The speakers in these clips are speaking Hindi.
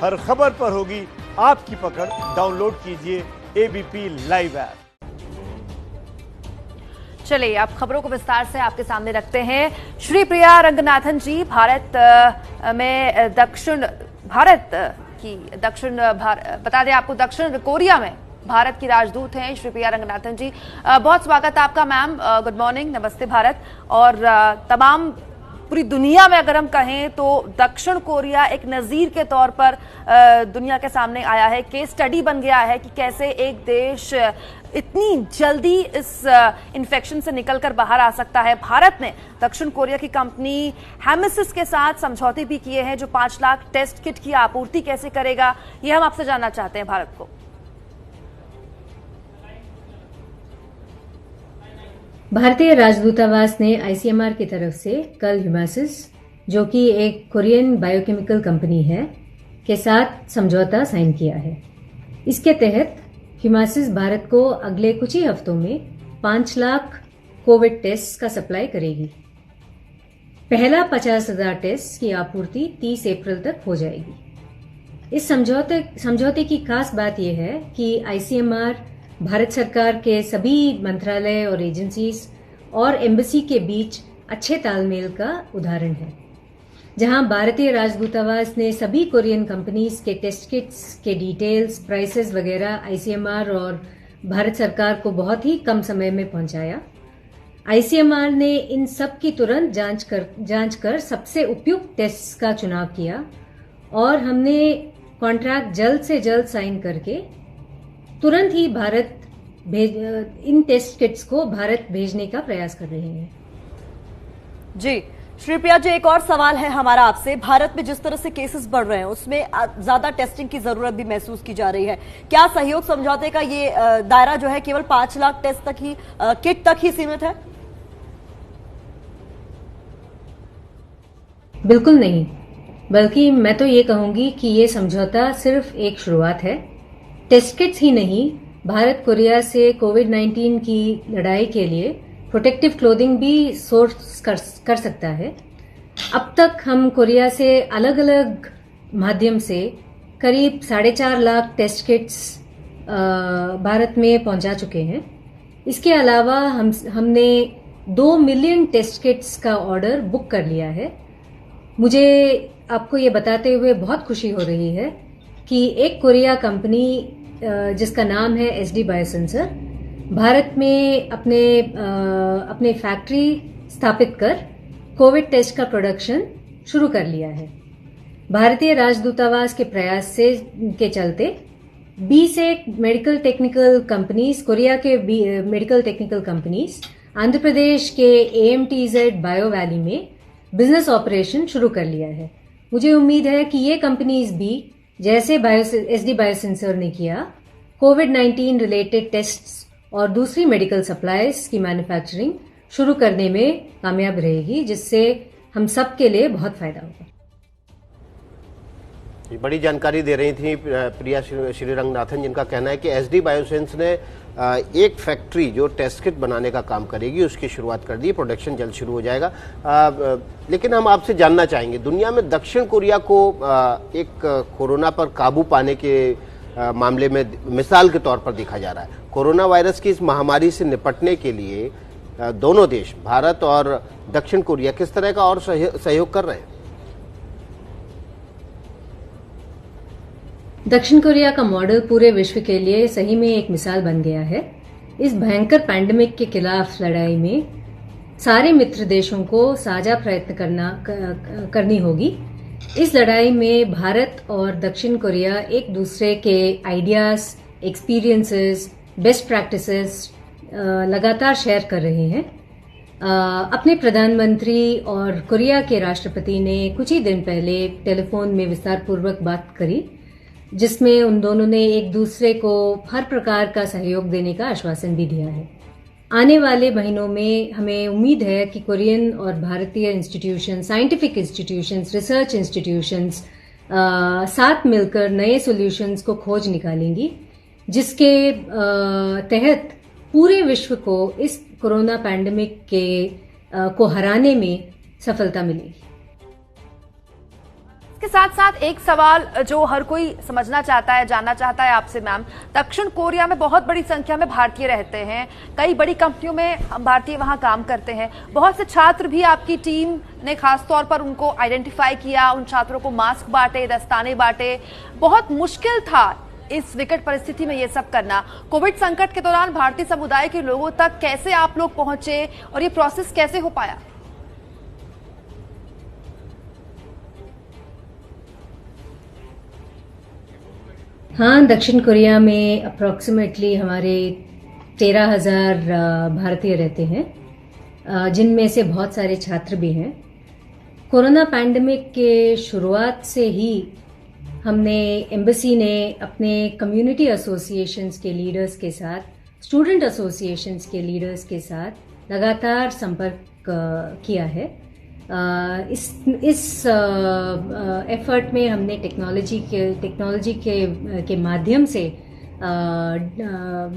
हर खबर पर होगी आपकी पकड़। डाउनलोड कीजिए एबीपी लाइव ऐप। चलिए अब खबरों को विस्तार से आपके सामने रखते हैं। श्री प्रिया रंगनाथन जी भारत में बता दें आपको दक्षिण कोरिया में भारत की राजदूत हैं श्री प्रिया रंगनाथन जी। बहुत स्वागत है आपका मैम। गुड मॉर्निंग, नमस्ते भारत। और तमाम पूरी दुनिया में अगर हम कहें तो दक्षिण कोरिया एक नजीर के तौर पर दुनिया के सामने आया है, केस स्टडी बन गया है कि कैसे एक देश इतनी जल्दी इस इन्फेक्शन से निकलकर बाहर आ सकता है। भारत ने दक्षिण कोरिया की कंपनी हेमिसिस के साथ समझौते भी किए हैं जो 5 लाख टेस्ट किट की आपूर्ति कैसे करेगा, यह हम आपसे जानना चाहते हैं भारत को। भारतीय राजदूतावास ने आईसीएमआर की तरफ से कल हेमिसिस, जो कि एक कोरियन बायोकेमिकल कंपनी है, के साथ समझौता साइन किया है। इसके तहत हेमिसिस भारत को अगले कुछ ही हफ्तों में 5 लाख कोविड टेस्ट का सप्लाई करेगी। पहला 50,000 टेस्ट की आपूर्ति 30 अप्रैल तक हो जाएगी। इस समझौते की खास बात यह है कि आईसीएमआर भारत सरकार के सभी मंत्रालय और एजेंसीज और एम्बेसी के बीच अच्छे तालमेल का उदाहरण है, जहां भारतीय राजदूतावास ने सभी कोरियन कंपनीज के टेस्ट किट्स के डिटेल्स, प्राइसेस वगैरह आईसीएमआर और भारत सरकार को बहुत ही कम समय में पहुंचाया। आईसीएमआर ने इन सब की तुरंत जांच कर सबसे उपयुक्त टेस्ट का चुनाव किया और हमने कॉन्ट्रैक्ट जल्द से जल्द साइन करके तुरंत ही इन टेस्ट किट्स को भारत भेजने का प्रयास कर रहे हैं। जी श्री प्रिया जी, एक और सवाल है हमारा आपसे। भारत में जिस तरह से केसेस बढ़ रहे हैं उसमें ज्यादा टेस्टिंग की जरूरत भी महसूस की जा रही है। क्या सहयोग समझौते का ये दायरा जो है केवल 5 लाख टेस्ट तक ही किट तक ही सीमित है? बिल्कुल नहीं, बल्कि मैं तो ये कहूंगी कि ये समझौता सिर्फ एक शुरुआत है। टेस्ट किट्स ही नहीं, भारत कोरिया से कोविड-19 की लड़ाई के लिए प्रोटेक्टिव क्लोथिंग भी सोर्स कर सकता है। अब तक हम कोरिया से अलग अलग माध्यम से करीब 4.5 लाख टेस्ट किट्स भारत में पहुंचा चुके हैं। इसके अलावा हमने 2 मिलियन टेस्ट किट्स का ऑर्डर बुक कर लिया है। मुझे आपको ये बताते हुए बहुत खुशी हो रही है कि एक कोरिया कंपनी जिसका नाम है एसडी बायोसेंसर, भारत में अपने फैक्ट्री स्थापित कर कोविड टेस्ट का प्रोडक्शन शुरू कर लिया है। भारतीय राजदूतावास के प्रयास के चलते 20 मेडिकल टेक्निकल कंपनीज, कोरिया के medical technical companies Andhra Pradesh के AMTZ बायो वैली में बिजनेस ऑपरेशन शुरू कर लिया है। मुझे उम्मीद है कि ये कंपनीज भी जैसे एसडी बायोसेंसर ने किया, कोविड-19 रिलेटेड टेस्ट्स और दूसरी मेडिकल सप्लाईज की मैन्युफैक्चरिंग शुरू करने में कामयाब रहेगी, जिससे हम सब के लिए बहुत फायदा होगा। बड़ी जानकारी दे रही थी प्रिया श्री रंगनाथन, जिनका कहना है कि एसडी बायोसेंस ने एक फैक्ट्री जो टेस्ट किट बनाने का काम करेगी उसकी शुरुआत कर दी। प्रोडक्शन जल्द शुरू हो जाएगा। लेकिन हम आपसे जानना चाहेंगे, दुनिया में दक्षिण कोरिया को एक कोरोना पर काबू पाने के मामले में मिसाल के तौर पर देखा जा रहा है। कोरोना वायरस की इस महामारी से निपटने के लिए दोनों देश, भारत और दक्षिण कोरिया, किस तरह का और सहयोग कर रहे हैं? दक्षिण कोरिया का मॉडल पूरे विश्व के लिए सही में एक मिसाल बन गया है। इस भयंकर पैंडेमिक के खिलाफ लड़ाई में सारे मित्र देशों को साझा प्रयत्न करनी होगी। इस लड़ाई में भारत और दक्षिण कोरिया एक दूसरे के आइडियाज, एक्सपीरियंसेस, बेस्ट प्रैक्टिसेस लगातार शेयर कर रहे हैं। अपने प्रधानमंत्री और कोरिया के राष्ट्रपति ने कुछ ही दिन पहले टेलीफोन में विस्तारपूर्वक बात करी, जिसमें उन दोनों ने एक दूसरे को हर प्रकार का सहयोग देने का आश्वासन भी दिया है। आने वाले महीनों में हमें उम्मीद है कि कोरियन और भारतीय institution, scientific institutions, research institutions साथ मिलकर नए सॉल्यूशंस को खोज निकालेंगी, जिसके तहत पूरे विश्व को इस कोरोना पैंडेमिक को हराने में सफलता मिलेगी। इसके साथ साथ एक सवाल जो हर कोई समझना चाहता है, जानना चाहता है आपसे मैम, दक्षिण कोरिया में बहुत बड़ी संख्या में भारतीय रहते हैं, कई बड़ी कंपनियों में हम भारतीय वहां काम करते हैं, बहुत से छात्र भी आपकी टीम ने खास तौर पर उनको आइडेंटिफाई किया, उन छात्रों को मास्क बांटे, दस्ताने बांटे। बहुत मुश्किल था इस विकट परिस्थिति में ये सब करना। कोविड संकट के दौरान भारतीय समुदाय के लोगों तक कैसे आप लोग पहुंचे और ये प्रोसेस कैसे हो पाया? हाँ, दक्षिण कोरिया में अप्रॉक्सीमेटली हमारे 13,000 भारतीय रहते हैं, जिनमें से बहुत सारे छात्र भी हैं। कोरोना पैंडेमिक के शुरुआत से ही हमने एम्बेसी ने अपने कम्युनिटी एसोसिएशंस के लीडर्स के साथ, स्टूडेंट एसोसिएशंस के लीडर्स के साथ लगातार संपर्क किया है। इस एफर्ट में हमने टेक्नोलॉजी के माध्यम से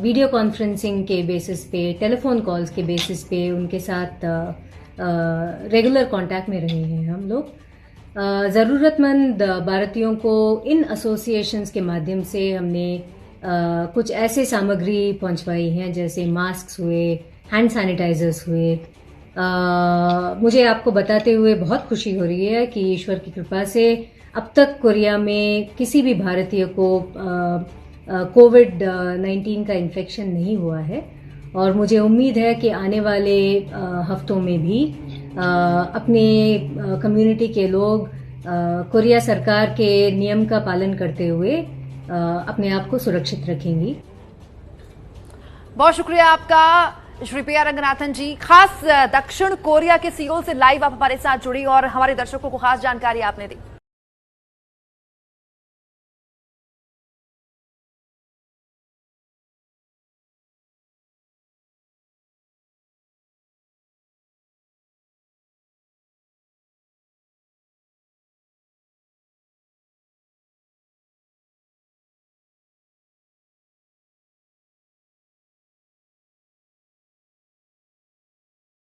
वीडियो कॉन्फ्रेंसिंग के बेसिस पे, टेलीफोन कॉल्स के बेसिस पे उनके साथ रेगुलर कांटेक्ट में रहे हैं हम लोग। ज़रूरतमंद भारतीयों को इन एसोसिएशंस के माध्यम से हमने कुछ ऐसे सामग्री पहुंचवाई हैं, जैसे मास्क हुए, हैंड सैनिटाइजर्स हुए। मुझे आपको बताते हुए बहुत खुशी हो रही है कि ईश्वर की कृपा से अब तक कोरिया में किसी भी भारतीय को कोविड-19 का इन्फेक्शन नहीं हुआ है, और मुझे उम्मीद है कि आने वाले हफ्तों में भी अपने कम्युनिटी के लोग कोरिया सरकार के नियम का पालन करते हुए अपने आप को सुरक्षित रखेंगी। बहुत शुक्रिया आपका श्रीप्रिया रंगनाथन जी, खास दक्षिण कोरिया के सियोल से लाइव आप हमारे साथ जुड़ी और हमारे दर्शकों को खास जानकारी आपने दी।